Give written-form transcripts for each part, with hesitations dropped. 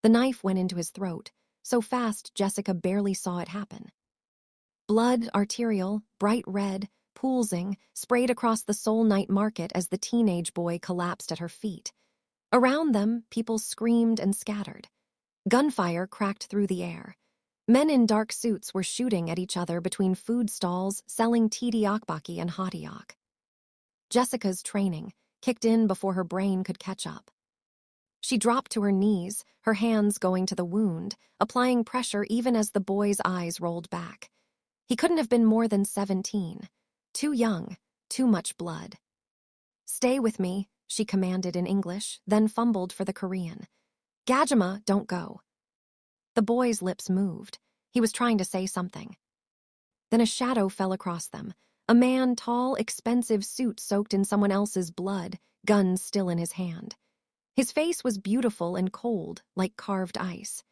The knife went into his throat, so fast Jessica barely saw it happen. Blood, arterial, bright red, poolsing, sprayed across the Seoul night market as the teenage boy collapsed at her feet. Around them, people screamed and scattered. Gunfire cracked through the air. Men in dark suits were shooting at each other between food stalls selling tteokbokki and hotteok. Jessica's training kicked in before her brain could catch up. She dropped to her knees, her hands going to the wound, applying pressure even as the boy's eyes rolled back. He couldn't have been more than 17. Too young, too much blood. "Stay with me," she commanded in English, then fumbled for the Korean. "Gajima, don't go." The boy's lips moved. He was trying to say something. Then a shadow fell across them. A man, tall, expensive suit soaked in someone else's blood, gun still in his hand. His face was beautiful and cold, like carved ice.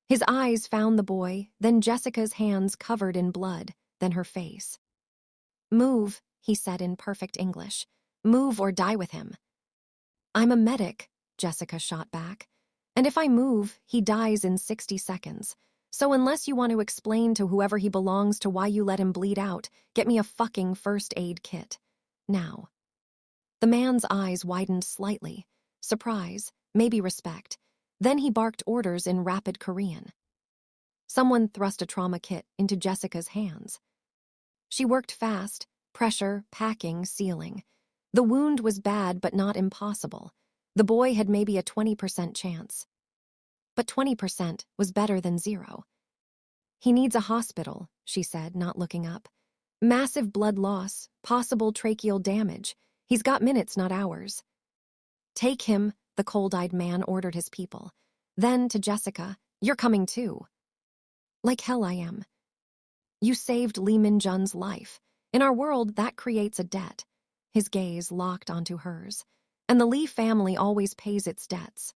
His eyes found the boy, then Jessica's hands covered in blood, then her face. "Move," he said in perfect English. "Move or die with him." "I'm a medic," Jessica shot back. "And if I move, he dies in 60 seconds. So unless you want to explain to whoever he belongs to why you let him bleed out, get me a fucking first aid kit. Now." The man's eyes widened slightly. Surprise, maybe respect. Then he barked orders in rapid Korean. Someone thrust a trauma kit into Jessica's hands. She worked fast, pressure, packing, sealing. The wound was bad but not impossible. The boy had maybe a 20% chance. But 20% was better than 0. "He needs a hospital," she said, not looking up. "Massive blood loss, possible tracheal damage. He's got minutes, not hours." "Take him," the cold-eyed man ordered his people. Then, to Jessica, "You're coming too." "Like hell I am. You saved Lee Min-jun's life. In our world, that creates a debt." His gaze locked onto hers. "And the Lee family always pays its debts."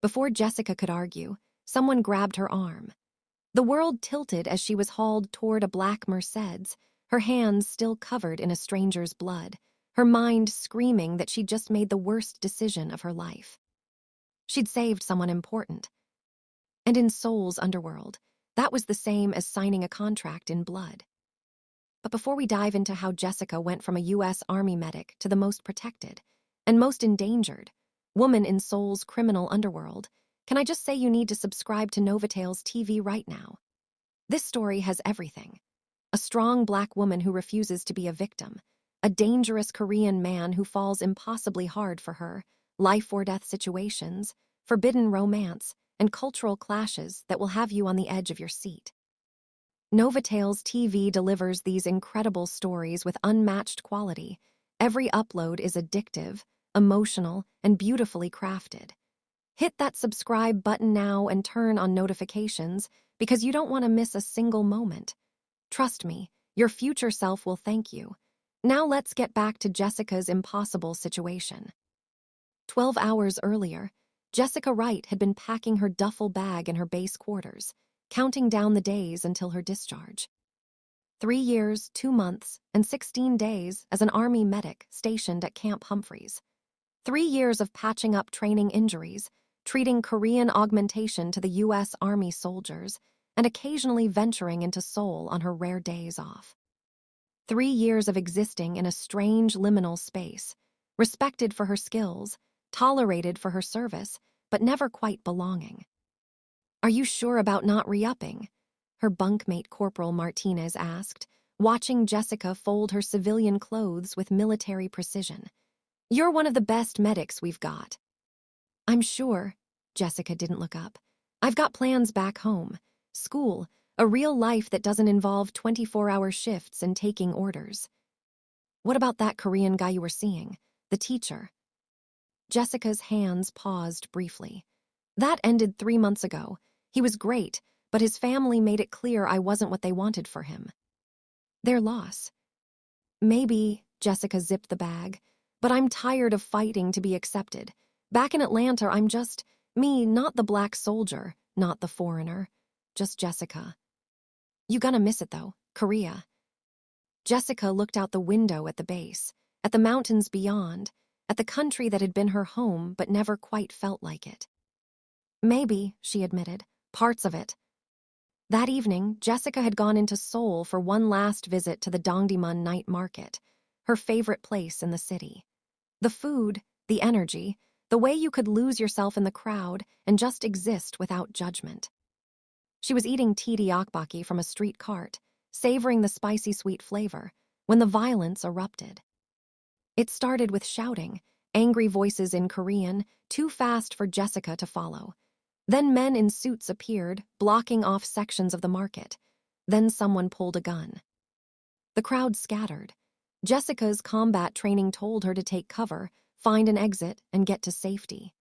Before Jessica could argue, someone grabbed her arm. The world tilted as she was hauled toward a black Mercedes, her hands still covered in a stranger's blood, her mind screaming that she'd just made the worst decision of her life. She'd saved someone important. And in Seoul's underworld, that was the same as signing a contract in blood. But before we dive into how Jessica went from a U.S. Army medic to the most protected and most endangered woman in Seoul's criminal underworld, can I just say you need to subscribe to Novatel's TV right now? This story has everything. A strong black woman who refuses to be a victim, a dangerous Korean man who falls impossibly hard for her, life-or-death situations, forbidden romance, and cultural clashes that will have you on the edge of your seat. Novatel's TV delivers these incredible stories with unmatched quality. Every upload is addictive, emotional, and beautifully crafted. Hit that subscribe button now and turn on notifications because you don't want to miss a single moment. Trust me, your future self will thank you. Now let's get back to Jessica's impossible situation. 12 hours earlier, Jessica Wright had been packing her duffel bag in her base quarters, counting down the days until her discharge. 3 years, 2 months, and 16 days as an Army medic stationed at Camp Humphreys. 3 years of patching up training injuries, treating Korean augmentation to the U.S. Army soldiers, and occasionally venturing into Seoul on her rare days off. 3 years of existing in a strange liminal space, respected for her skills, tolerated for her service, but never quite belonging. "Are you sure about not re-upping?" her bunkmate Corporal Martinez asked, watching Jessica fold her civilian clothes with military precision. "You're one of the best medics we've got." "I'm sure." Jessica didn't look up. "I've got plans back home. School, a real life that doesn't involve 24-hour shifts and taking orders." "What about that Korean guy you were seeing? The teacher?" Jessica's hands paused briefly. "That ended 3 months ago. He was great, but his family made it clear I wasn't what they wanted for him." "Their loss." "Maybe," Jessica zipped the bag, "but I'm tired of fighting to be accepted. Back in Atlanta, I'm just me, not the black soldier, not the foreigner. Just Jessica." "You gonna miss it, though, Korea." Jessica looked out the window at the base, at the mountains beyond, at the country that had been her home but never quite felt like it. Maybe, she admitted. Parts of it. That evening, Jessica had gone into Seoul for one last visit to the Dongdaemun night market, her favorite place in the city. The food, the energy, the way you could lose yourself in the crowd and just exist without judgment. She was eating tteokbokki from a street cart, savoring the spicy sweet flavor, when the violence erupted. It started with shouting, angry voices in Korean, too fast for Jessica to follow. Then men in suits appeared, blocking off sections of the market. Then someone pulled a gun. The crowd scattered. Jessica's combat training told her to take cover, find an exit, and get to safety.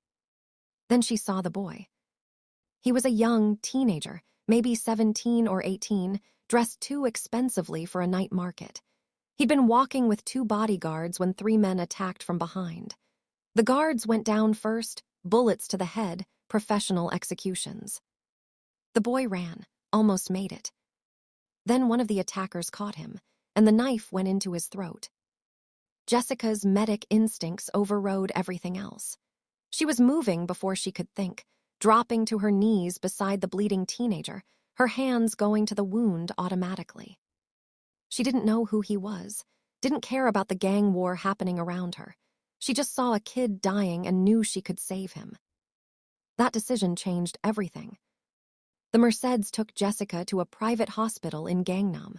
Then she saw the boy. He was a young teenager, maybe 17 or 18, dressed too expensively for a night market. He'd been walking with 2 bodyguards when 3 men attacked from behind. The guards went down first, bullets to the head, professional executions. The boy ran, almost made it. Then one of the attackers caught him, and the knife went into his throat. Jessica's medic instincts overrode everything else. She was moving before she could think, dropping to her knees beside the bleeding teenager, her hands going to the wound automatically. She didn't know who he was, didn't care about the gang war happening around her. She just saw a kid dying and knew she could save him. That decision changed everything. The Merceds took Jessica to a private hospital in Gangnam,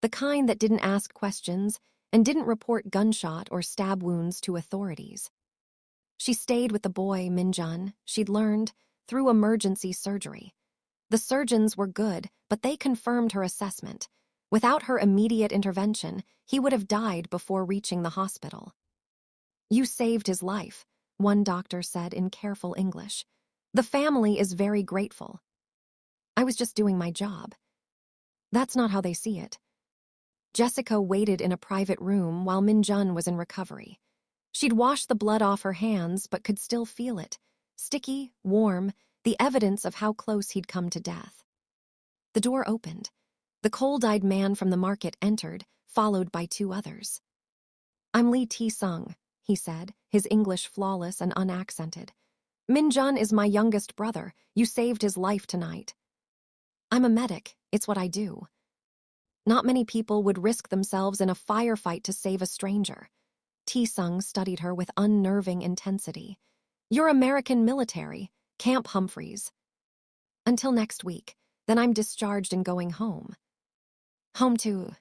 the kind that didn't ask questions and didn't report gunshot or stab wounds to authorities. She stayed with the boy, Minjun, she'd learned, through emergency surgery. The surgeons were good, but they confirmed her assessment. Without her immediate intervention, he would have died before reaching the hospital. "You saved his life," one doctor said in careful English. "The family is very grateful." "I was just doing my job." That's not how they see it. Jessica waited in a private room while Minjun was in recovery. She'd washed the blood off her hands but could still feel it. Sticky, warm, the evidence of how close he'd come to death. The door opened. The cold-eyed man from the market entered, followed by 2 others. "I'm Tae-sung," he said, his English flawless and unaccented. "Minjun is my youngest brother. You saved his life tonight." "I'm a medic. It's what I do." Not many people would risk themselves in a firefight to save a stranger. Tae-sung studied her with unnerving intensity. "You're American military, Camp Humphreys." "Until next week. Then I'm discharged and going home." "Home to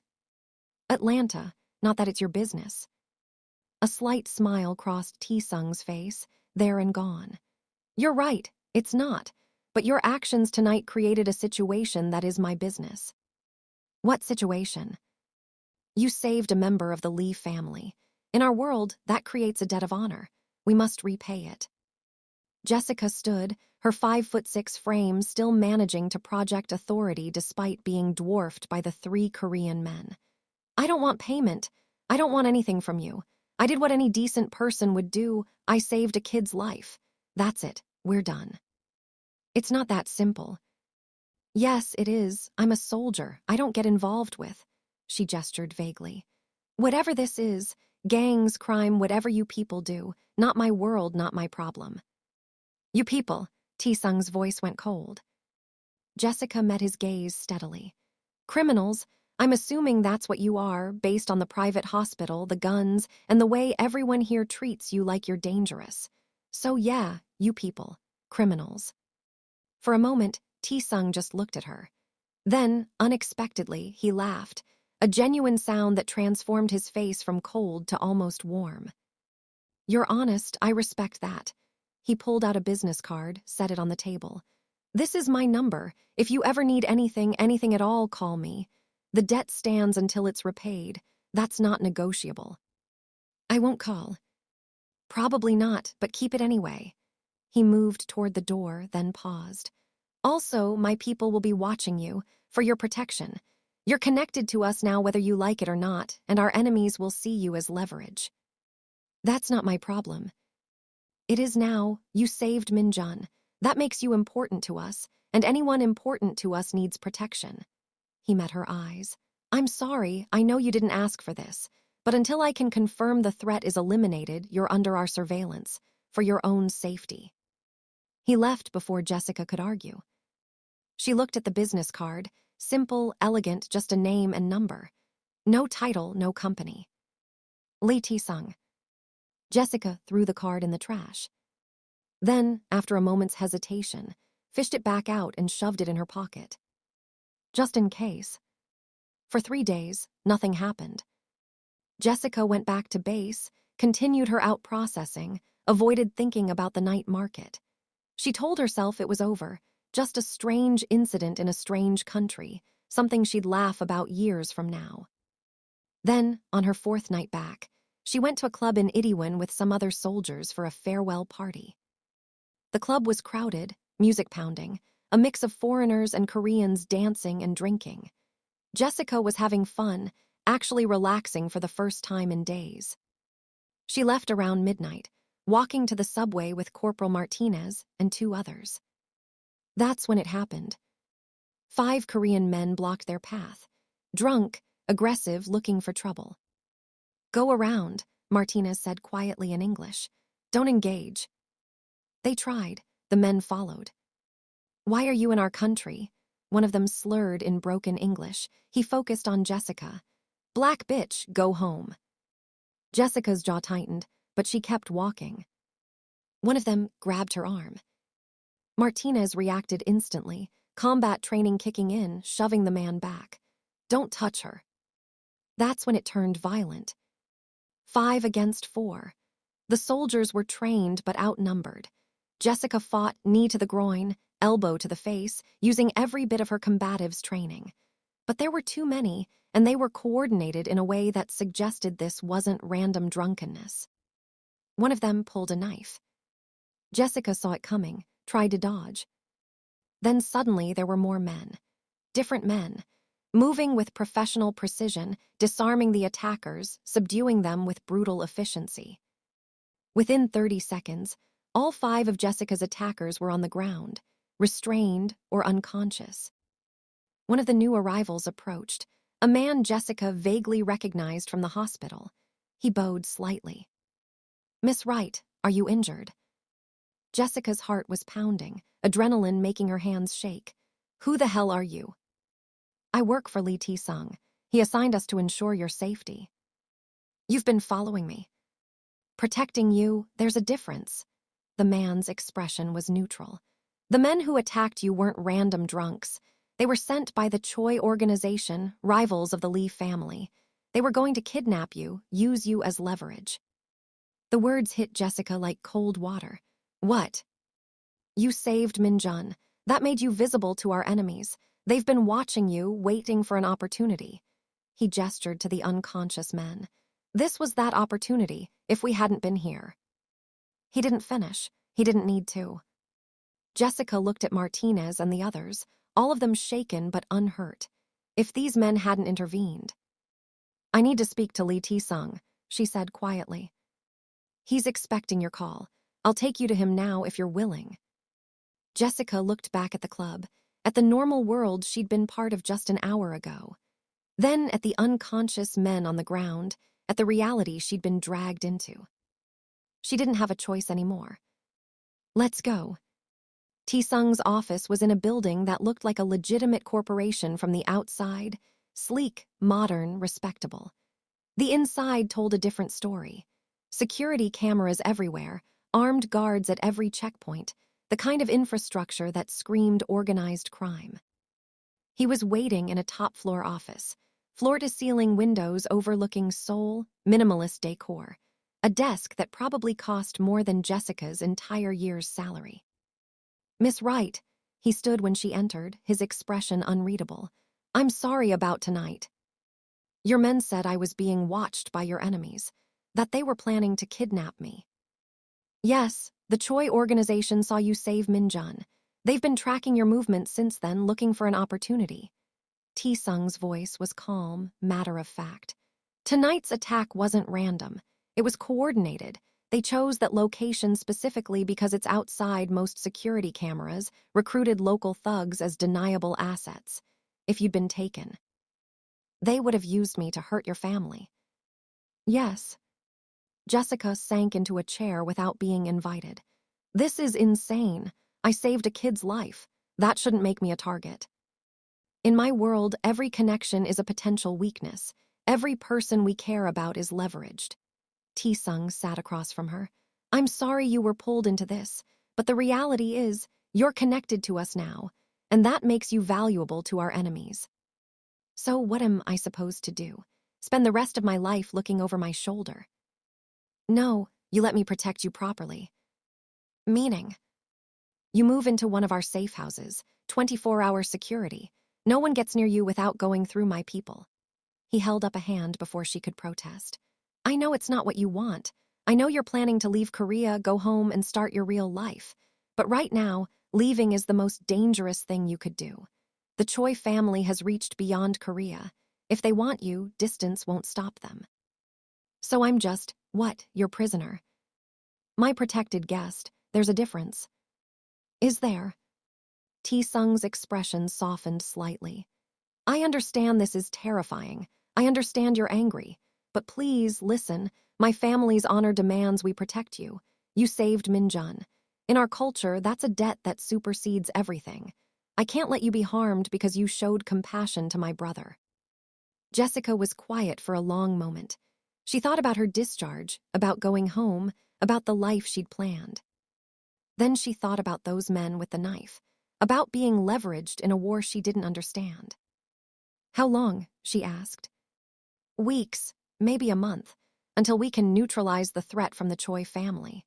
Atlanta, not that it's your business." A slight smile crossed Tae-sung's face, there and gone. "You're right, it's not. But your actions tonight created a situation that is my business." "What situation?" "You saved a member of the Lee family. In our world, that creates a debt of honor. We must repay it." Jessica stood, her 5'6" frame still managing to project authority despite being dwarfed by the 3 Korean men. "I don't want payment. I don't want anything from you. I did what any decent person would do. I saved a kid's life. That's it. We're done." "It's not that simple." "Yes, it is. I'm a soldier. I don't get involved with." She gestured vaguely. "Whatever this is, gangs, crime, whatever you people do, not my world, not my problem." "You people," Tae-sung's voice went cold. Jessica met his gaze steadily. "Criminals, I'm assuming that's what you are, based on the private hospital, the guns, and the way everyone here treats you like you're dangerous. So yeah, you people, criminals." For a moment, Tae-sung just looked at her. Then, unexpectedly, he laughed, a genuine sound that transformed his face from cold to almost warm. "You're honest, I respect that." He pulled out a business card, set it on the table. "This is my number. If you ever need anything, anything at all, call me. The debt stands until it's repaid. That's not negotiable." "I won't call." "Probably not, but keep it anyway." He moved toward the door, then paused. "Also, my people will be watching you, for your protection. You're connected to us now whether you like it or not, and our enemies will see you as leverage." "That's not my problem." "It is now. You saved Minjun. That makes you important to us, and anyone important to us needs protection." He met her eyes. "I'm sorry, I know you didn't ask for this, but until I can confirm the threat is eliminated, you're under our surveillance, for your own safety." He left before Jessica could argue. She looked at the business card, simple, elegant, just a name and number. No title, no company. Lee Tae-sung. Jessica threw the card in the trash. Then, after a moment's hesitation, fished it back out and shoved it in her pocket. Just in case. For 3 days, nothing happened. Jessica went back to base, continued her out-processing, avoided thinking about the night market. She told herself it was over, just a strange incident in a strange country, something she'd laugh about years from now. Then, on her 4th night back, she went to a club in Itaewon with some other soldiers for a farewell party. The club was crowded, music pounding, a mix of foreigners and Koreans dancing and drinking. Jessica was having fun, actually relaxing for the first time in days. She left around midnight, walking to the subway with Corporal Martinez and 2 others. That's when it happened. 5 Korean men blocked their path, drunk, aggressive, looking for trouble. "Go around," Martinez said quietly in English. "Don't engage." They tried. The men followed. "Why are you in our country?" One of them slurred in broken English. He focused on Jessica. "Black bitch, go home." Jessica's jaw tightened, but she kept walking. One of them grabbed her arm. Martinez reacted instantly, combat training kicking in, shoving the man back. "Don't touch her." That's when it turned violent. 5 against 4. The soldiers were trained but outnumbered. Jessica fought knee to the groin, elbow to the face, using every bit of her combative's training. But there were too many, and they were coordinated in a way that suggested this wasn't random drunkenness. One of them pulled a knife. Jessica saw it coming, tried to dodge. Then suddenly there were more men. Different men, moving with professional precision, disarming the attackers, subduing them with brutal efficiency. Within 30 seconds, all 5 of Jessica's attackers were on the ground, restrained or unconscious. One of the new arrivals approached, a man Jessica vaguely recognized from the hospital. He bowed slightly. "Miss Wright, are you injured?" Jessica's heart was pounding, adrenaline making her hands shake. "Who the hell are you?" "I work for Lee Tae-sung. He assigned us to ensure your safety." "You've been following me." "Protecting you, there's a difference." The man's expression was neutral. "The men who attacked you weren't random drunks. They were sent by the Choi organization, rivals of the Lee family. They were going to kidnap you, use you as leverage." The words hit Jessica like cold water. "What?" "You saved Min-jun. That made you visible to our enemies. They've been watching you, waiting for an opportunity." He gestured to the unconscious men. "This was that opportunity, if we hadn't been here." He didn't finish. He didn't need to. Jessica looked at Martinez and the others, all of them shaken but unhurt. If these men hadn't intervened. "I need to speak to Lee Tae-sung," she said quietly. "He's expecting your call. I'll take you to him now if you're willing." Jessica looked back at the club, at the normal world she'd been part of just an hour ago. Then at the unconscious men on the ground, at the reality she'd been dragged into. She didn't have a choice anymore. "Let's go." Tae-sung's office was in a building that looked like a legitimate corporation from the outside, sleek, modern, respectable. The inside told a different story. Security cameras everywhere, armed guards at every checkpoint, the kind of infrastructure that screamed organized crime. He was waiting in a top-floor office, floor-to-ceiling windows overlooking Seoul, minimalist decor, a desk that probably cost more than Jessica's entire year's salary. "Miss Wright," he stood when she entered, his expression unreadable. "I'm sorry about tonight. Your men said I was being watched by your enemies, that they were planning to kidnap me." "Yes, the Choi organization saw you save Min-jun. They've been tracking your movements since then, looking for an opportunity." Tae-sung's voice was calm, matter-of-fact. "Tonight's attack wasn't random. It was coordinated. They chose that location specifically because it's outside most security cameras, recruited local thugs as deniable assets. If you'd been taken, they would have used me to hurt your family." "Yes." Jessica sank into a chair without being invited. "This is insane. I saved a kid's life. That shouldn't make me a target. In my world, every connection is a potential weakness. Every person we care about is leveraged. Tae-sung sat across from her. I'm sorry you were pulled into this, but the reality is, you're connected to us now, and that makes you valuable to our enemies. So what am I supposed to do? Spend the rest of my life looking over my shoulder? No, you let me protect you properly. Meaning? You move into one of our safe houses, 24-hour security. No one gets near you without going through my people. He held up a hand before she could protest. I know it's not what you want. I know you're planning to leave Korea, go home, and start your real life. But right now, leaving is the most dangerous thing you could do. The Choi family has reached beyond Korea. If they want you, distance won't stop them. So I'm just, your prisoner? My protected guest. There's a difference. Is there? Tae-sung's expression softened slightly. I understand this is terrifying. I understand you're angry. But please, listen. My family's honor demands we protect you. You saved Min-jun. In our culture, that's a debt that supersedes everything. I can't let you be harmed because you showed compassion to my brother. Jessica was quiet for a long moment. She thought about her discharge, about going home, about the life she'd planned. Then she thought about those men with the knife, about being leveraged in a war she didn't understand. How long? She asked. Weeks, maybe a month, until we can neutralize the threat from the Choi family.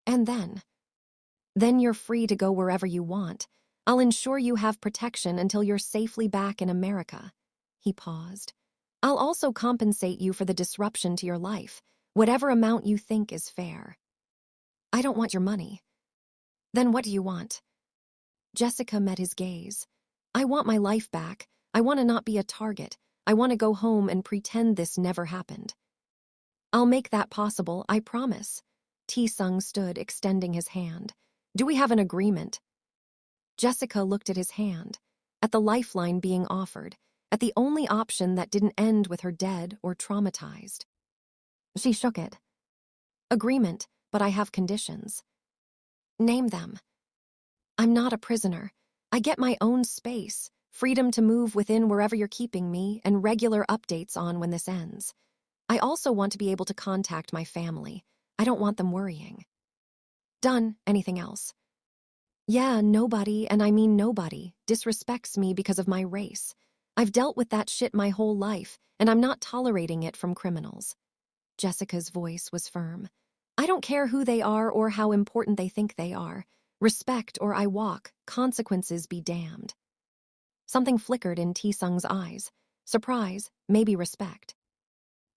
And then you're free to go wherever you want. I'll ensure you have protection until you're safely back in America. He paused. I'll also compensate you for the disruption to your life, whatever amount you think is fair. I don't want your money. Then what do you want? Jessica met his gaze. I want my life back. I want to not be a target. I want to go home and pretend this never happened. I'll make that possible, I promise. Tae-sung stood, extending his hand. Do we have an agreement? Jessica looked at his hand, at the lifeline being offered, at the only option that didn't end with her dead or traumatized. She shook it. Agreement, but I have conditions. Name them. I'm not a prisoner. I get my own space, freedom to move within wherever you're keeping me, and regular updates on when this ends. I also want to be able to contact my family. I don't want them worrying. Done. Anything else? Yeah, nobody, and I mean nobody, disrespects me because of my race. I've dealt with that shit my whole life, and I'm not tolerating it from criminals. Jessica's voice was firm. I don't care who they are or how important they think they are. Respect or I walk, consequences be damned. Something flickered in Tae-sung's eyes. Surprise, maybe respect.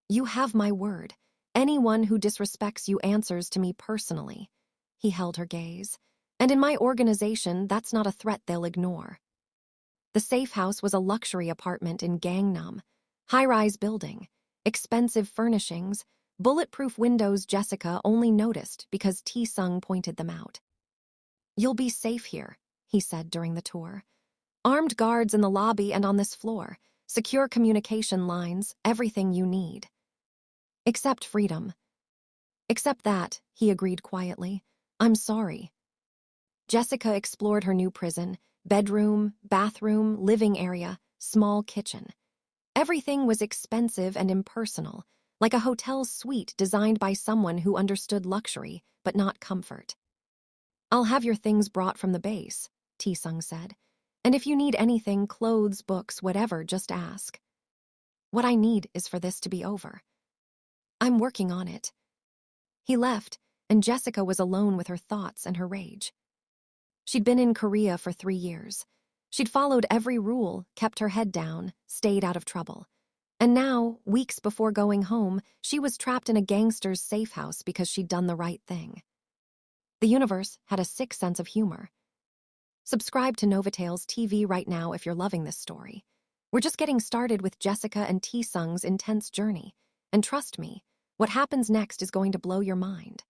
You have my word. Anyone who disrespects you answers to me personally. He held her gaze. And in my organization, that's not a threat they'll ignore. The safe house was a luxury apartment in Gangnam. High-rise building, expensive furnishings, bulletproof windows Jessica only noticed because Tae-sung pointed them out. You'll be safe here, he said during the tour. Armed guards in the lobby and on this floor, secure communication lines, everything you need. Except freedom. Except that, he agreed quietly. I'm sorry. Jessica explored her new prison, bedroom, bathroom, living area, small kitchen. Everything was expensive and impersonal, like a hotel suite designed by someone who understood luxury, but not comfort. I'll have your things brought from the base, Tae-sung said. And if you need anything, clothes, books, whatever, just ask. What I need is for this to be over. I'm working on it. He left, and Jessica was alone with her thoughts and her rage. She'd been in Korea for 3 years. She'd followed every rule, kept her head down, stayed out of trouble. And now, weeks before going home, she was trapped in a gangster's safe house because she'd done the right thing. The universe had a sick sense of humor. Subscribe to Novatail's TV right now if you're loving this story. We're just getting started with Jessica and Tae-sung's intense journey. And trust me, what happens next is going to blow your mind.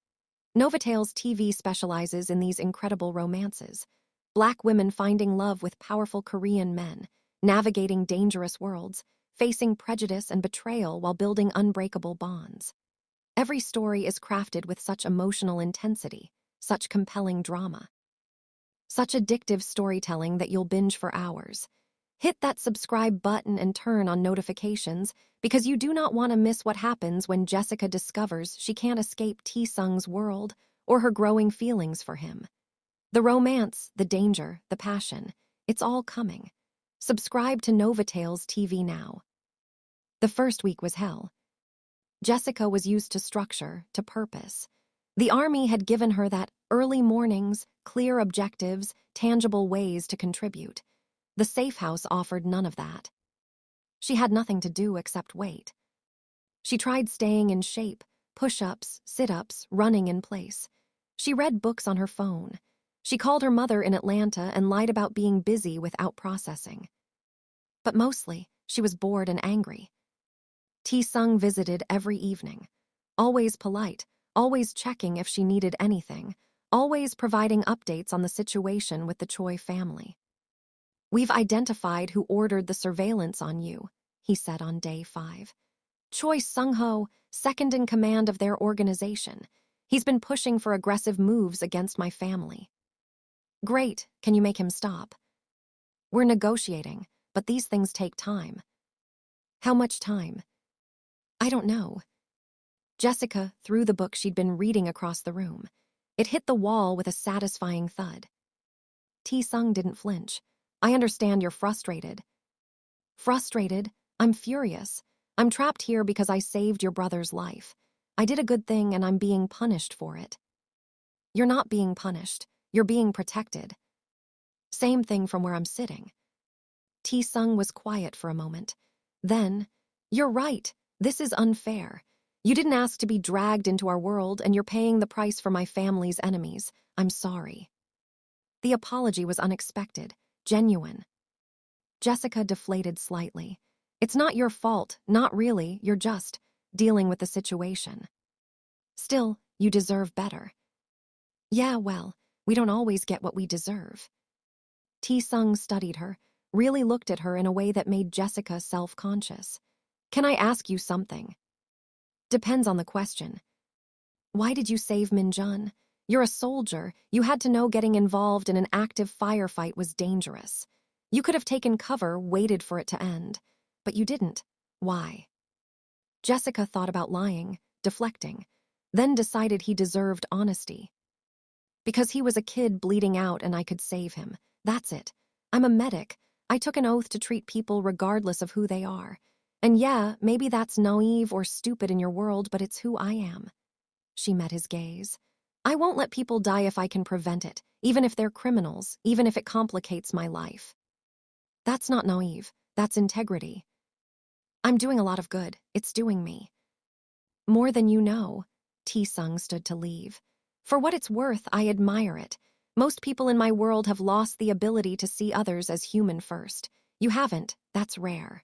Novatail's TV specializes in these incredible romances. Black women finding love with powerful Korean men, navigating dangerous worlds, facing prejudice and betrayal while building unbreakable bonds. Every story is crafted with such emotional intensity, such compelling drama. Such addictive storytelling that you'll binge for hours. Hit that subscribe button and turn on notifications because you do not want to miss what happens when Jessica discovers she can't escape Tae-sung's world or her growing feelings for him. The romance, the danger, the passion, it's all coming. Subscribe to Novatales TV now. The first week was hell. Jessica was used to structure, to purpose. The army had given her that early mornings, clear objectives, tangible ways to contribute. The safe house offered none of that. She had nothing to do except wait. She tried staying in shape, push-ups, sit-ups, running in place. She read books on her phone. She called her mother in Atlanta and lied about being busy without processing. But mostly, she was bored and angry. Tae-sung visited every evening. Always polite, always checking if she needed anything, always providing updates on the situation with the Choi family. "We've identified who ordered the surveillance on you," he said on day 5. "Choi Sung-ho, second in command of their organization. He's been pushing for aggressive moves against my family." "Great, can you make him stop?" "We're negotiating, but these things take time." "How much time?" "I don't know." Jessica threw the book she'd been reading across the room. It hit the wall with a satisfying thud. Tae-sung didn't flinch. "I understand you're frustrated." "Frustrated? I'm furious. I'm trapped here because I saved your brother's life. I did a good thing and I'm being punished for it." "You're not being punished. You're being protected." "Same thing from where I'm sitting." Tae-sung was quiet for a moment. Then, "You're right. This is unfair. You didn't ask to be dragged into our world and you're paying the price for my family's enemies. I'm sorry." The apology was unexpected, genuine. Jessica deflated slightly. "It's not your fault, not really, you're just dealing with the situation. Still, you deserve better." "Yeah, well, we don't always get what we deserve." Tae-sung studied her, really looked at her in a way that made Jessica self-conscious. "Can I ask you something?" "Depends on the question." "Why did you save Min-jun? You're a soldier. You had to know getting involved in an active firefight was dangerous. You could have taken cover, waited for it to end. But you didn't. Why?" Jessica thought about lying, deflecting, then decided he deserved honesty. "Because he was a kid bleeding out and I could save him. That's it. I'm a medic. I took an oath to treat people regardless of who they are. And yeah, maybe that's naive or stupid in your world, but it's who I am." She met his gaze. "I won't let people die if I can prevent it, even if they're criminals, even if it complicates my life." "That's not naive. That's integrity." "I'm doing a lot of good. It's doing me." "More than you know." Tae-sung stood to leave. "For what it's worth, I admire it. Most people in my world have lost the ability to see others as human first. You haven't. That's rare."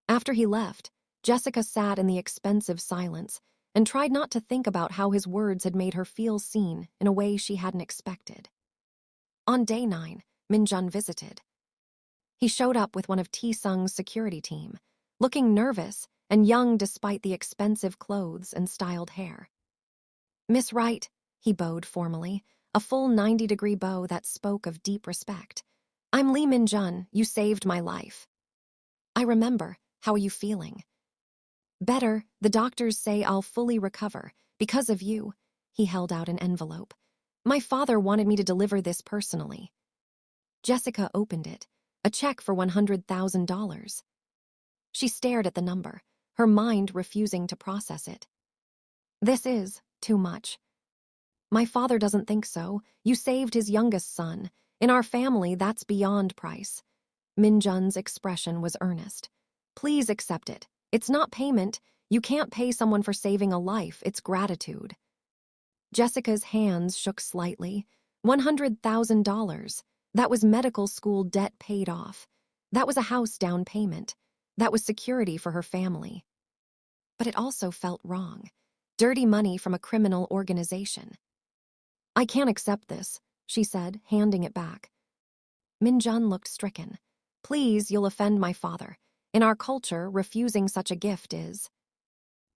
After he left, Jessica sat in the expensive silence and tried not to think about how his words had made her feel seen in a way she hadn't expected. On day 9, Min-jun visited. He showed up with one of Tae-sung's security team, looking nervous and young despite the expensive clothes and styled hair. "Miss Wright," he bowed formally, a full 90-degree bow that spoke of deep respect. "I'm Lee Min-jun. You saved my life." "I remember. How are you feeling?" "Better. The doctors say I'll fully recover. Because of you." He held out an envelope. "My father wanted me to deliver this personally." Jessica opened it. A check for $100,000. She stared at the number, her mind refusing to process it. "This is too much." "My father doesn't think so. You saved his youngest son. In our family, that's beyond price." Min-jun's expression was earnest. "Please accept it. It's not payment. You can't pay someone for saving a life. It's gratitude." Jessica's hands shook slightly. $100,000. That was medical school debt paid off. That was a house down payment. That was security for her family. But it also felt wrong. Dirty money from a criminal organization. "I can't accept this," she said, handing it back. Min-jun looked stricken. "Please, you'll offend my father. In our culture, refusing such a gift is—"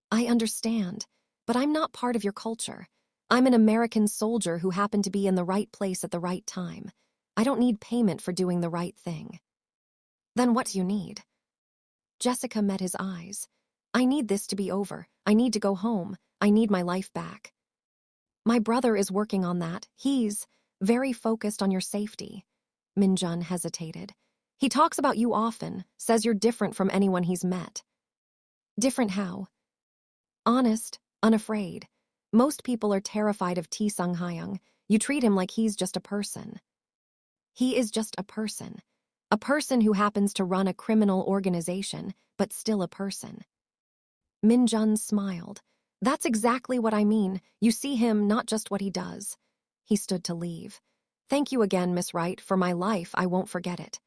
"I understand, but I'm not part of your culture. I'm an American soldier who happened to be in the right place at the right time. I don't need payment for doing the right thing. Then what do you need? Jessica met his eyes. I need this to be over. I need to go home. I need my life back. My brother is working on that. He's very focused on your safety. Min-jun hesitated. He talks about you often, says you're different from anyone he's met. Different how? Honest, unafraid. Most people are terrified of Tae-sung Hyung. You treat him like he's just a person. He is just a person. A person who happens to run a criminal organization, but still a person. Min-jun smiled. That's exactly what I mean. You see him, not just what he does. He stood to leave. Thank you again, Miss Wright. For my life, I won't forget it.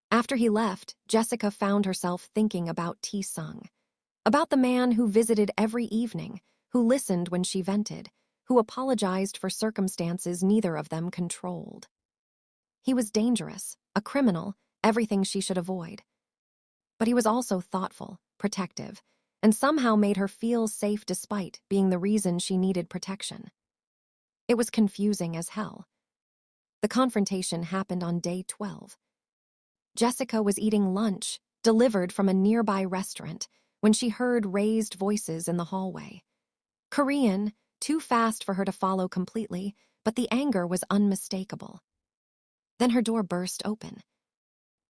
After he left, Jessica found herself thinking about Tae-sung. About the man who visited every evening, who listened when she vented, who apologized for circumstances neither of them controlled. He was dangerous, a criminal, everything she should avoid. But he was also thoughtful, protective, and somehow made her feel safe despite being the reason she needed protection. It was confusing as hell. The confrontation happened on day 12. Jessica was eating lunch, delivered from a nearby restaurant, when she heard raised voices in the hallway. Korean, too fast for her to follow completely, but the anger was unmistakable. Then her door burst open.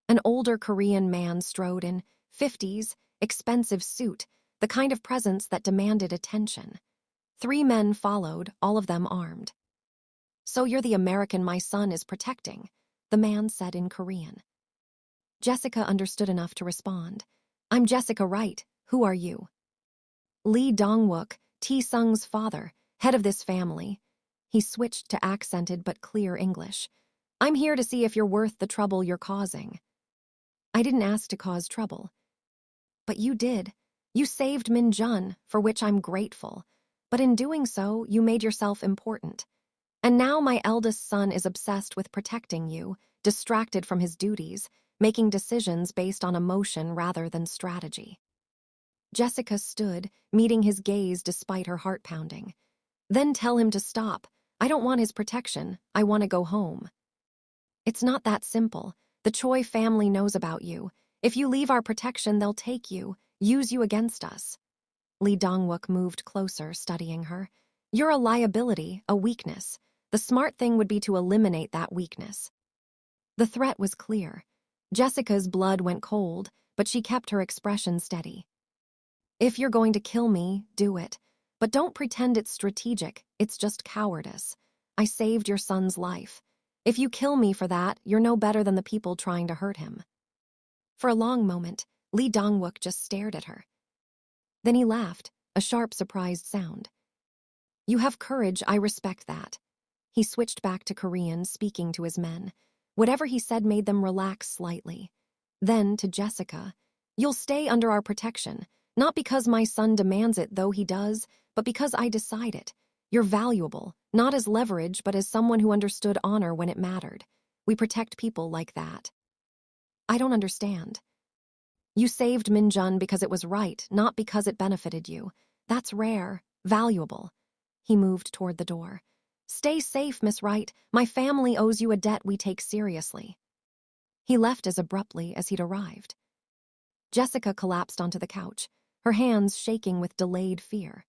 An older Korean man strode in, 50s, expensive suit, the kind of presence that demanded attention. 3 men followed, all of them armed. So you're the American my son is protecting, the man said in Korean. Jessica understood enough to respond. I'm Jessica Wright. Who are you? Lee Dong-wook, Tae-sung's father, head of this family. He switched to accented but clear English. I'm here to see if you're worth the trouble you're causing. I didn't ask to cause trouble. But you did. You saved Min-jun, for which I'm grateful. But in doing so, you made yourself important. And now my eldest son is obsessed with protecting you, distracted from his duties, making decisions based on emotion rather than strategy. Jessica stood, meeting his gaze despite her heart pounding. Then tell him to stop. I don't want his protection. I want to go home. It's not that simple. The Choi family knows about you. If you leave our protection, they'll take you, use you against us. Lee Dong-wook moved closer, studying her. You're a liability, a weakness. The smart thing would be to eliminate that weakness. The threat was clear. Jessica's blood went cold, but she kept her expression steady. If you're going to kill me, do it. But don't pretend it's strategic, it's just cowardice. I saved your son's life. If you kill me for that, you're no better than the people trying to hurt him. For a long moment, Lee Dong-wook just stared at her. Then he laughed, a sharp, surprised sound. You have courage, I respect that. He switched back to Korean, speaking to his men. Whatever he said made them relax slightly. Then, to Jessica, you'll stay under our protection, not because my son demands it, though he does, but because I decide it. You're valuable, not as leverage, but as someone who understood honor when it mattered. We protect people like that. I don't understand. You saved Min-jun because it was right, not because it benefited you. That's rare, valuable. He moved toward the door. Stay safe, Miss Wright. My family owes you a debt we take seriously. He left as abruptly as he'd arrived. Jessica collapsed onto the couch, her hands shaking with delayed fear.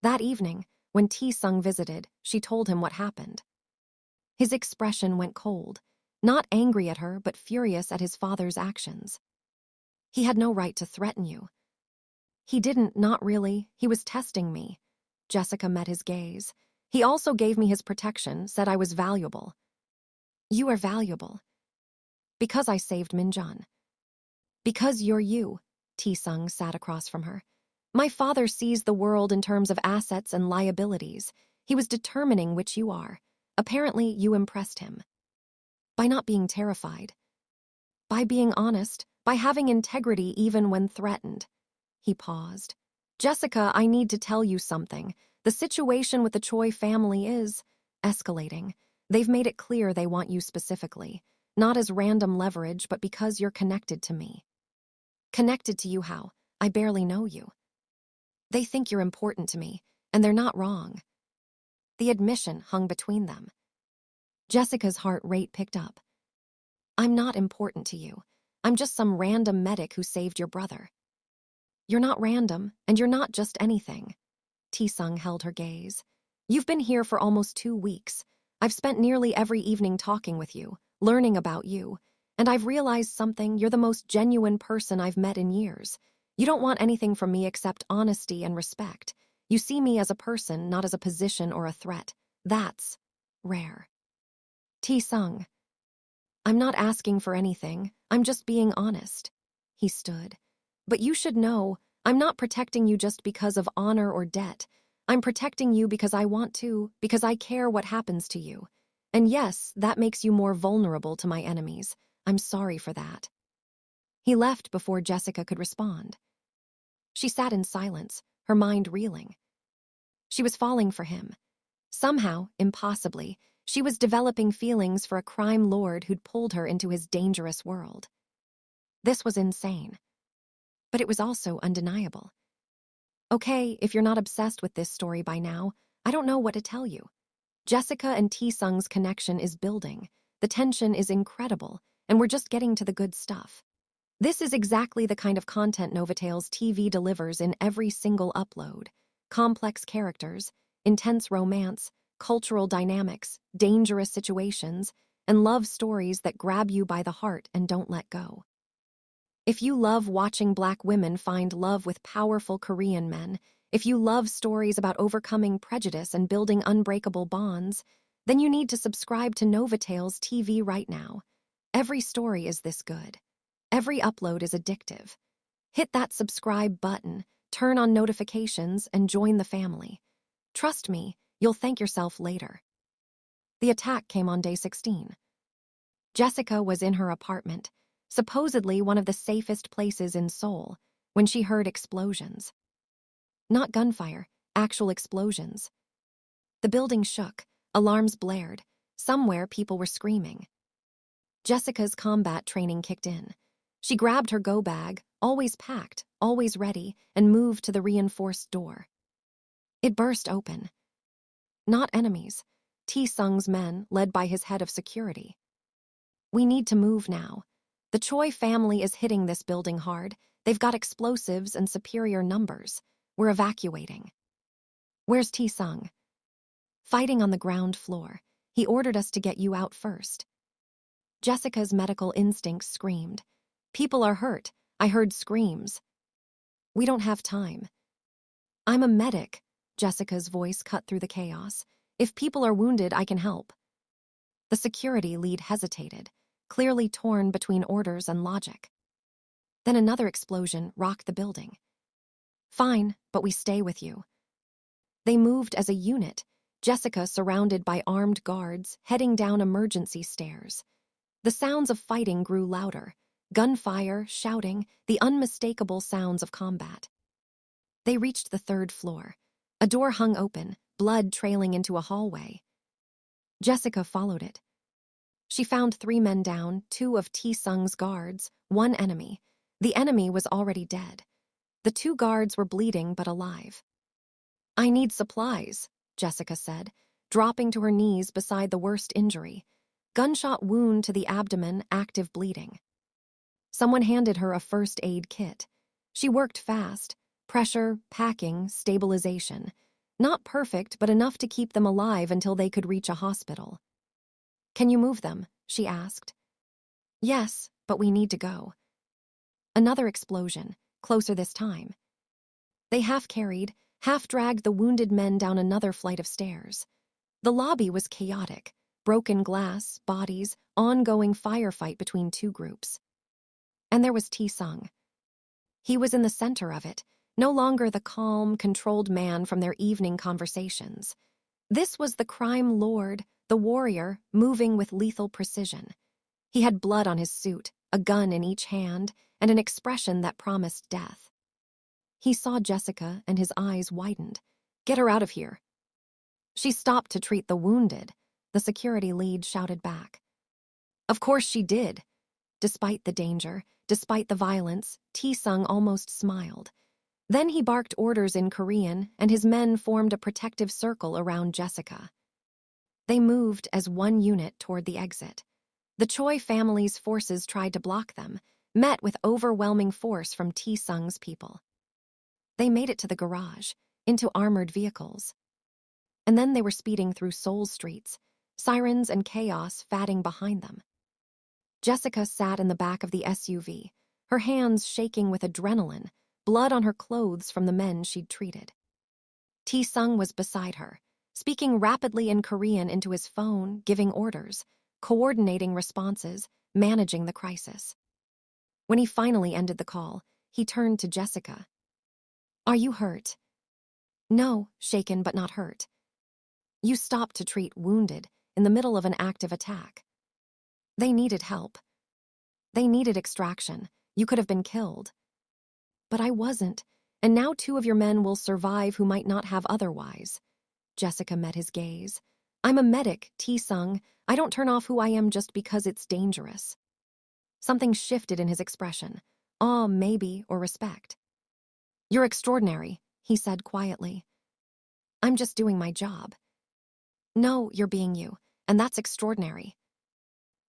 That evening, when Tae-sung visited, she told him what happened. His expression went cold, not angry at her, but furious at his father's actions. He had no right to threaten you. He didn't, not really. He was testing me. Jessica met his gaze. He also gave me his protection, said I was valuable. You are valuable. Because I saved Min-jun. Because you're you, Tae-sung sat across from her. My father sees the world in terms of assets and liabilities. He was determining which you are. Apparently, you impressed him. By not being terrified. By being honest. By having integrity even when threatened. He paused. Jessica, I need to tell you something. The situation with the Choi family is escalating. They've made it clear they want you specifically. Not as random leverage, but because you're connected to me. Connected to you how? I barely know you. They think you're important to me, and they're not wrong. The admission hung between them. Jessica's heart rate picked up. I'm not important to you. I'm just some random medic who saved your brother. You're not random, and you're not just anything. Tae-sung held her gaze. You've been here for almost 2 weeks. I've spent nearly every evening talking with you, learning about you, and I've realized something. You're the most genuine person I've met in years. You don't want anything from me except honesty and respect. You see me as a person, not as a position or a threat. That's rare. Tae-sung, I'm not asking for anything. I'm just being honest. He stood. But you should know, I'm not protecting you just because of honor or debt. I'm protecting you because I want to, because I care what happens to you. And yes, that makes you more vulnerable to my enemies. I'm sorry for that. He left before Jessica could respond. She sat in silence, her mind reeling. She was falling for him. Somehow, impossibly, she was developing feelings for a crime lord who'd pulled her into his dangerous world. This was insane. But it was also undeniable. Okay, if you're not obsessed with this story by now, I don't know what to tell you. Jessica and Tae-sung's connection is building. The tension is incredible, and we're just getting to the good stuff. This is exactly the kind of content Novatel's TV delivers in every single upload. Complex characters, intense romance, cultural dynamics, dangerous situations, and love stories that grab you by the heart and don't let go. If you love watching Black women find love with powerful Korean men, if you love stories about overcoming prejudice and building unbreakable bonds, then you need to subscribe to Novatel's TV right now. Every story is this good. Every upload is addictive. Hit that subscribe button, turn on notifications, and join the family. Trust me, you'll thank yourself later. The attack came on day 16. Jessica was in her apartment, supposedly one of the safest places in Seoul, when she heard explosions. Not gunfire, actual explosions. The building shook, alarms blared. Somewhere people were screaming. Jessica's combat training kicked in. She grabbed her go bag, always packed, always ready, and moved to the reinforced door. It burst open. Not enemies. Tae-sung's men, led by his head of security. We need to move now. The Choi family is hitting this building hard. They've got explosives and superior numbers. We're evacuating. Where's Tae-sung? Fighting on the ground floor. He ordered us to get you out first. Jessica's medical instincts screamed. People are hurt. I heard screams. We don't have time. I'm a medic. Jessica's voice cut through the chaos. If people are wounded, I can help. The security lead hesitated, clearly torn between orders and logic. Then another explosion rocked the building. Fine, but we stay with you. They moved as a unit, Jessica surrounded by armed guards, heading down emergency stairs. The sounds of fighting grew louder, gunfire, shouting, the unmistakable sounds of combat. They reached the 3rd floor. A door hung open, blood trailing into a hallway. Jessica followed it. She found 3 men down, 2 of Tae-sung's guards, 1 enemy. The enemy was already dead. The 2 guards were bleeding but alive. I need supplies, Jessica said, dropping to her knees beside the worst injury. Gunshot wound to the abdomen, active bleeding. Someone handed her a first aid kit. She worked fast. Pressure, packing, stabilization. Not perfect, but enough to keep them alive until they could reach a hospital. Can you move them? She asked. Yes, but we need to go. Another explosion, closer this time. They half-carried, half-dragged the wounded men down another flight of stairs. The lobby was chaotic. Broken glass, bodies, ongoing firefight between 2 groups. And there was Tae-sung. He was in the center of it, no longer the calm, controlled man from their evening conversations. This was the crime lord, the warrior, moving with lethal precision. He had blood on his suit, a gun in each hand, and an expression that promised death. He saw Jessica and his eyes widened. Get her out of here. She stopped to treat the wounded, the security lead shouted back. Of course she did. Despite the danger, despite the violence, Tae-sung almost smiled. Then he barked orders in Korean, and his men formed a protective circle around Jessica. They moved as one unit toward the exit. The Choi family's forces tried to block them, met with overwhelming force from Tae-sung's people. They made it to the garage, into armored vehicles. And then they were speeding through Seoul streets, sirens and chaos fatting behind them. Jessica sat in the back of the SUV, her hands shaking with adrenaline, blood on her clothes from the men she'd treated. Tae-sung was beside her, speaking rapidly in Korean into his phone, giving orders, coordinating responses, managing the crisis. When he finally ended the call, he turned to Jessica. "Are you hurt?" "No, shaken but not hurt." "You stopped to treat wounded in the middle of an active attack." "They needed help. They needed extraction. You could have been killed." "But I wasn't, and now 2 of your men will survive who might not have otherwise." Jessica met his gaze. "I'm a medic, Tae-sung. I don't turn off who I am just because it's dangerous." Something shifted in his expression. Awe, maybe, or respect. "You're extraordinary," he said quietly. "I'm just doing my job." "No, you're being you, and that's extraordinary."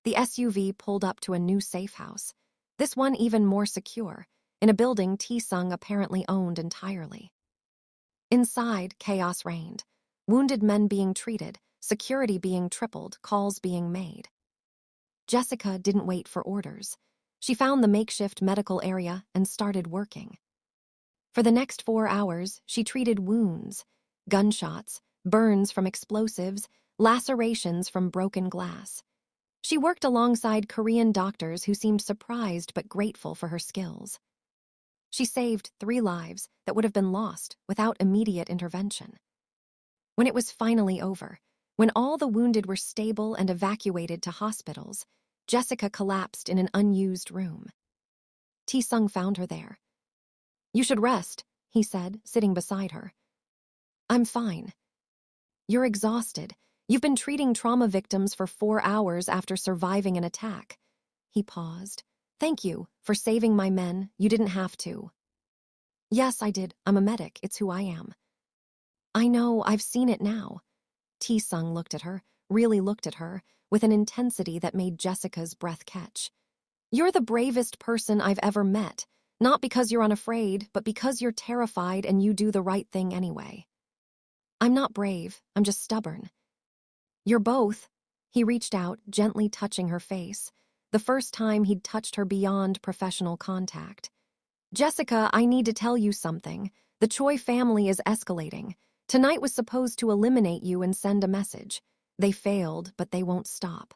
The SUV pulled up to a new safe house, this one even more secure, in a building Tae-sung apparently owned entirely. Inside, chaos reigned. Wounded men being treated, security being tripled, calls being made. Jessica didn't wait for orders. She found the makeshift medical area and started working. For the next 4 hours, she treated wounds, gunshots, burns from explosives, lacerations from broken glass. She worked alongside Korean doctors who seemed surprised but grateful for her skills. She saved 3 lives that would have been lost without immediate intervention. When it was finally over, when all the wounded were stable and evacuated to hospitals, Jessica collapsed in an unused room. Tae-sung found her there. "You should rest," he said, sitting beside her. "I'm fine." "You're exhausted. You've been treating trauma victims for 4 hours after surviving an attack." He paused. "Thank you for saving my men. You didn't have to." "Yes, I did. I'm a medic. It's who I am." "I know. I've seen it now." Tae-sung looked at her, really looked at her, with an intensity that made Jessica's breath catch. "You're the bravest person I've ever met, not because you're unafraid, but because you're terrified and you do the right thing anyway." "I'm not brave. I'm just stubborn." "You're both." He reached out, gently touching her face, the first time he'd touched her beyond professional contact. "Jessica, I need to tell you something. The Choi family is escalating. Tonight was supposed to eliminate you and send a message. They failed, but they won't stop."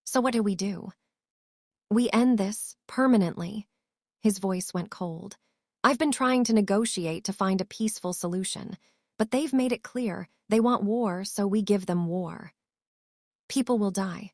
"So what do we do?" "We end this, permanently." His voice went cold. "I've been trying to negotiate to find a peaceful solution, but they've made it clear they want war, so we give them war." "People will die."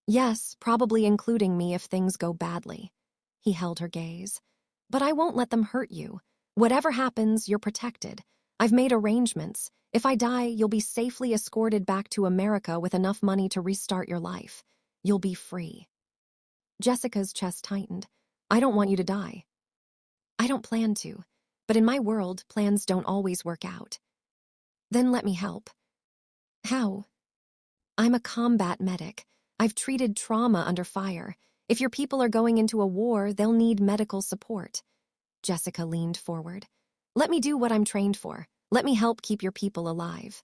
"Yes, probably including me if things go badly." He held her gaze. "But I won't let them hurt you. Whatever happens, you're protected. I've made arrangements. If I die, you'll be safely escorted back to America with enough money to restart your life. You'll be free." Jessica's chest tightened. "I don't want you to die." "I don't plan to, but in my world, plans don't always work out." "Then let me help." "How?" "I'm a combat medic. I've treated trauma under fire. If your people are going into a war, they'll need medical support." Jessica leaned forward. "Let me do what I'm trained for. Let me help keep your people alive."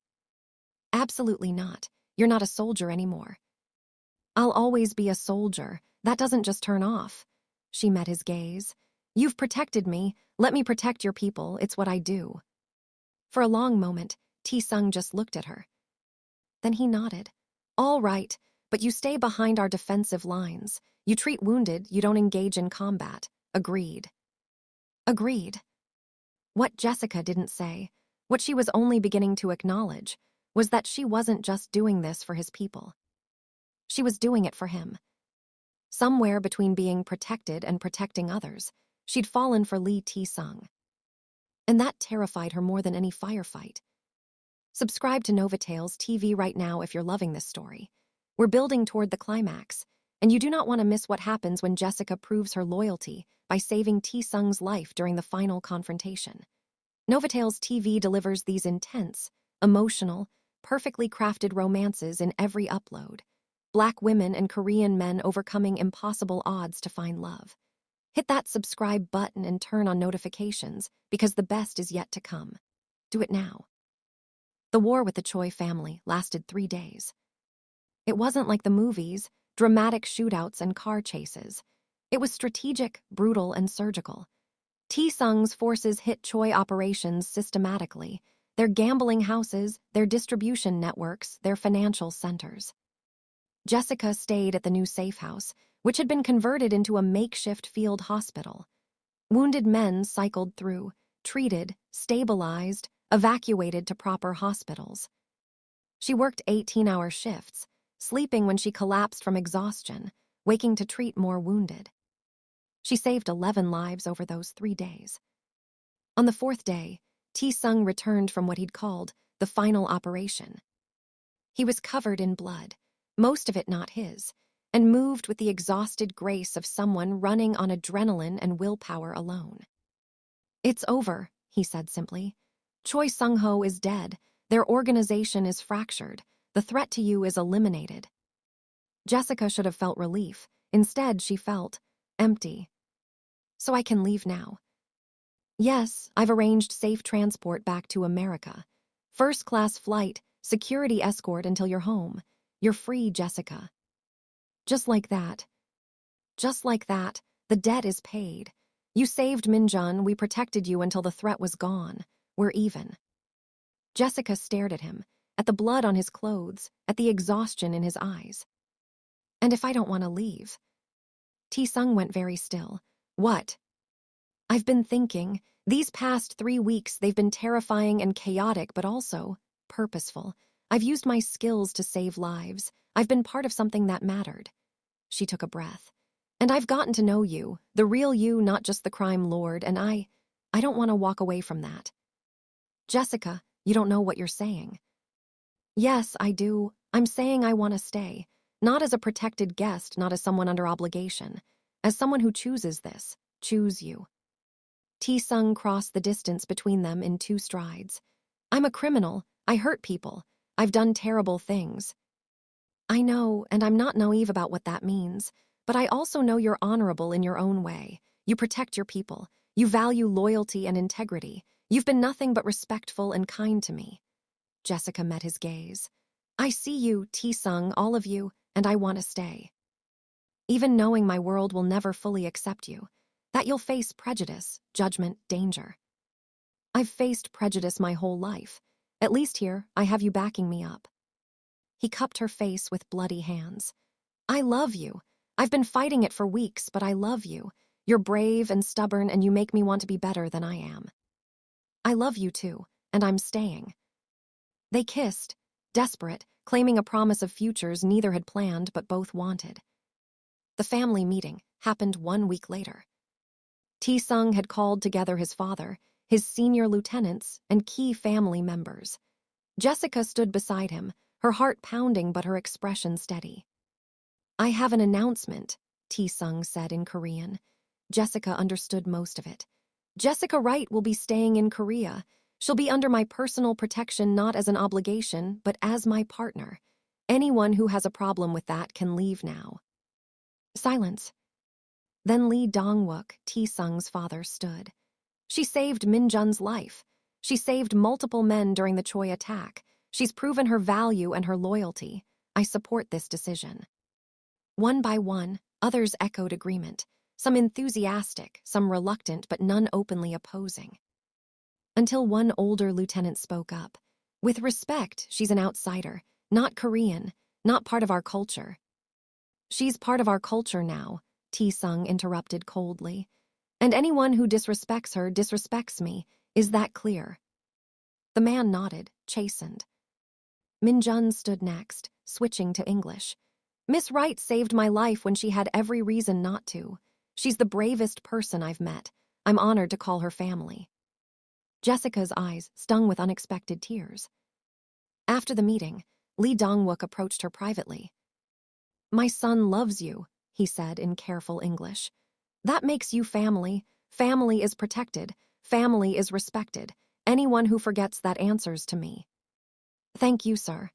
"Absolutely not. You're not a soldier anymore." "I'll always be a soldier. That doesn't just turn off." She met his gaze. "You've protected me. Let me protect your people. It's what I do." For a long moment, Tae-sung just looked at her. Then he nodded. "All right, but you stay behind our defensive lines. You treat wounded, you don't engage in combat. Agreed." Agreed. What Jessica didn't say, what she was only beginning to acknowledge, was that she wasn't just doing this for his people. She was doing it for him. Somewhere between being protected and protecting others, she'd fallen for Lee Tae-sung. And that terrified her more than any firefight. Subscribe to Nova Tales TV right now if you're loving this story. We're building toward the climax, and you do not want to miss what happens when Jessica proves her loyalty by saving Tae-sung's life during the final confrontation. Novatel's TV delivers these intense, emotional, perfectly crafted romances in every upload. Black women and Korean men overcoming impossible odds to find love. Hit that subscribe button and turn on notifications, because the best is yet to come. Do it now. The war with the Choi family lasted 3 days. It wasn't like the movies, dramatic shootouts and car chases. It was strategic, brutal, and surgical. Tae-sung's forces hit Choi operations systematically, their gambling houses, their distribution networks, their financial centers. Jessica stayed at the new safe house, which had been converted into a makeshift field hospital. Wounded men cycled through, treated, stabilized, evacuated to proper hospitals. She worked 18-hour shifts, sleeping when she collapsed from exhaustion, waking to treat more wounded. She saved 11 lives over those 3 days. On the 4th day, Tae-sung returned from what he'd called the final operation. He was covered in blood, most of it not his, and moved with the exhausted grace of someone running on adrenaline and willpower alone. "It's over," he said simply. "Choi Sung-ho is dead. Their organization is fractured. The threat to you is eliminated." Jessica should have felt relief. Instead, she felt empty. "So I can leave now?" "Yes, I've arranged safe transport back to America. First-class flight, security escort until you're home. You're free, Jessica." Just like that. Just like that, the debt is paid. You saved Minjun, we protected you until the threat was gone. We're even. Jessica stared at him, at the blood on his clothes, at the exhaustion in his eyes. "And if I don't want to leave?" Tae-sung went very still. "What?" "I've been thinking. These past 3 weeks, they've been terrifying and chaotic, but also purposeful. I've used my skills to save lives. I've been part of something that mattered." She took a breath. "And I've gotten to know you, the real you, not just the crime lord, and I don't want to walk away from that." "Jessica, you don't know what you're saying." "Yes, I do. I'm saying I want to stay. Not as a protected guest, not as someone under obligation. As someone who chooses this. Choose you." Tae-sung crossed the distance between them in 2 strides. "I'm a criminal. I hurt people. I've done terrible things. I know, and I'm not naive about what that means. But I also know you're honorable in your own way. You protect your people. You value loyalty and integrity. You've been nothing but respectful and kind to me." Jessica met his gaze. "I see you, Tae-sung, all of you, and I want to stay. Even knowing my world will never fully accept you. That you'll face prejudice, judgment, danger. I've faced prejudice my whole life. At least here, I have you backing me up." He cupped her face with bloody hands. "I love you. I've been fighting it for weeks, but I love you. You're brave and stubborn, and you make me want to be better than I am. I love you too, and I'm staying." They kissed, desperate, claiming a promise of futures neither had planned but both wanted. The family meeting happened 1 week later. Tae-sung had called together his father, his senior lieutenants, and key family members. Jessica stood beside him, her heart pounding but her expression steady. "I have an announcement," Tae-sung said in Korean. Jessica understood most of it. "Jessica Wright will be staying in Korea. She'll be under my personal protection not as an obligation, but as my partner. Anyone who has a problem with that can leave now." Silence. Then Lee Dong-wook, Tae-sung's father, stood. "She saved Minjun's life. She saved multiple men during the Choi attack. She's proven her value and her loyalty. I support this decision." One by one, others echoed agreement, some enthusiastic, some reluctant, but none openly opposing. Until one older lieutenant spoke up. "With respect, she's an outsider, not Korean, not part of our culture." "She's part of our culture now," Tae-sung interrupted coldly. "And anyone who disrespects her disrespects me. Is that clear?" The man nodded, chastened. Minjun stood next, switching to English. "Miss Wright saved my life when she had every reason not to. She's the bravest person I've met. I'm honored to call her family." Jessica's eyes stung with unexpected tears. After the meeting, Lee Dong-wook approached her privately. "My son loves you," he said in careful English. That makes you family. Family is protected. Family is respected. Anyone who forgets that answers to me. Thank you, sir.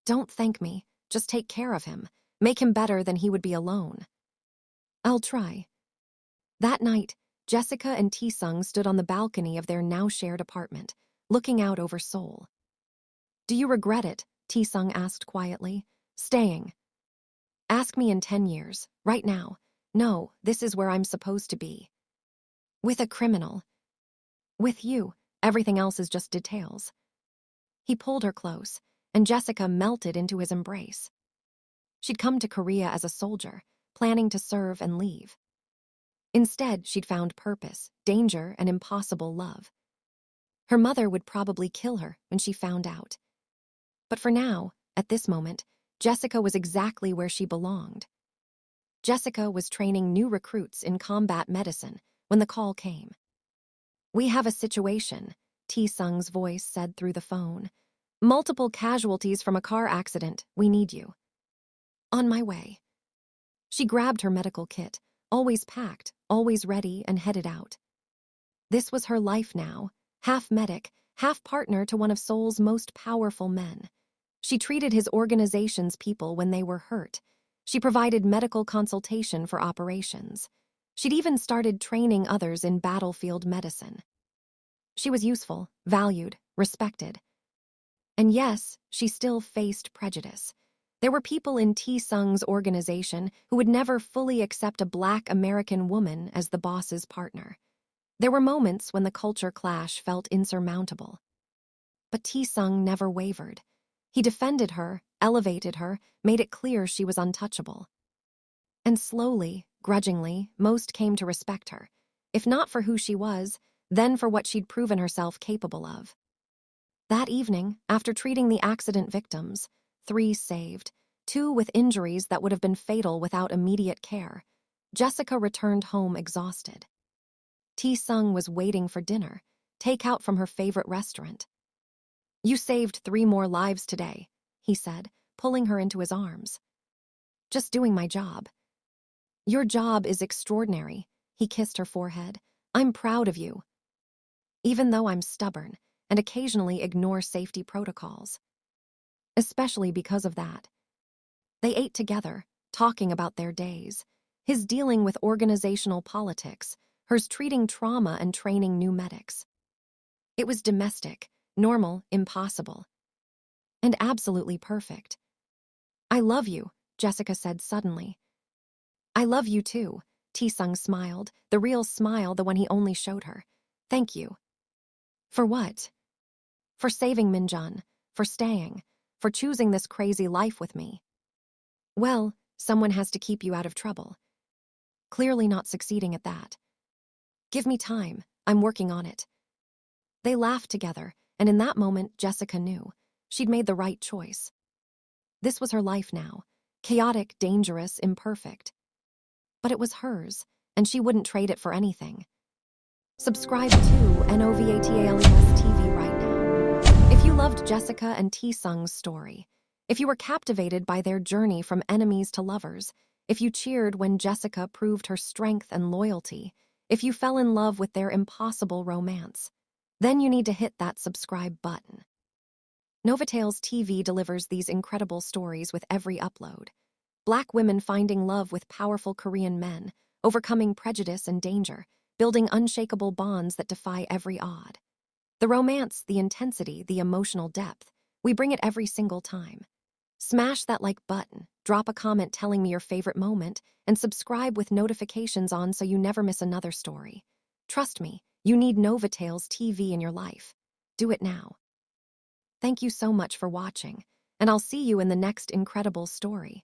Don't thank me. Just take care of him. Make him better than he would be alone. I'll try. That night, Jessica and Tae-sung stood on the balcony of their now-shared apartment, looking out over Seoul. Do you regret it? Tae-sung asked quietly. Staying. Ask me in 10 years. Right now. No, this is where I'm supposed to be. With a criminal. With you. Everything else is just details. He pulled her close, and Jessica melted into his embrace. She'd come to Korea as a soldier, planning to serve and leave. Instead, she'd found purpose, danger, and impossible love. Her mother would probably kill her when she found out. But for now, at this moment, Jessica was exactly where she belonged. Jessica was training new recruits in combat medicine when the call came. We have a situation, Tae-sung's voice said through the phone. Multiple casualties from a car accident. We need you. On my way. She grabbed her medical kit, always packed, always ready, and headed out. This was her life now, half medic, half partner to one of Seoul's most powerful men. She treated his organization's people when they were hurt. She provided medical consultation for operations. She'd even started training others in battlefield medicine. She was useful, valued, respected. And yes, she still faced prejudice. There were people in Tae-sung's organization who would never fully accept a Black American woman as the boss's partner. There were moments when the culture clash felt insurmountable. But Tae-sung never wavered. He defended her, elevated her, made it clear she was untouchable. And slowly, grudgingly, most came to respect her, if not for who she was, then for what she'd proven herself capable of. That evening, after treating the accident victims, 3 saved, 2 with injuries that would have been fatal without immediate care, Jessica returned home exhausted. Tae-sung was waiting for dinner, takeout from her favorite restaurant. You saved 3 more lives today, he said, pulling her into his arms. Just doing my job. Your job is extraordinary, he kissed her forehead. I'm proud of you. Even though I'm stubborn and occasionally ignore safety protocols. Especially because of that. They ate together, talking about their days, his dealing with organizational politics, hers treating trauma and training new medics. It was domestic, normal, impossible. And absolutely perfect. I love you, Jessica said suddenly. I love you too, Tae-sung smiled, the real smile, the one he only showed her. Thank you. For what? For saving Minjun, for staying, for choosing this crazy life with me. Well, someone has to keep you out of trouble. Clearly not succeeding at that. Give me time, I'm working on it. They laughed together, and in that moment, Jessica knew. She'd made the right choice. This was her life now. Chaotic, dangerous, imperfect. But it was hers, and she wouldn't trade it for anything. Subscribe to Novatales TV right now. If you loved Jessica and Tae-sung's story, if you were captivated by their journey from enemies to lovers, if you cheered when Jessica proved her strength and loyalty, if you fell in love with their impossible romance, then you need to hit that subscribe button. Novatales TV delivers these incredible stories with every upload. Black women finding love with powerful Korean men, overcoming prejudice and danger, building unshakable bonds that defy every odd. The romance, the intensity, the emotional depth, we bring it every single time. Smash that like button, drop a comment telling me your favorite moment, and subscribe with notifications on so you never miss another story. Trust me, you need Novatales TV in your life. Do it now. Thank you so much for watching, and I'll see you in the next incredible story.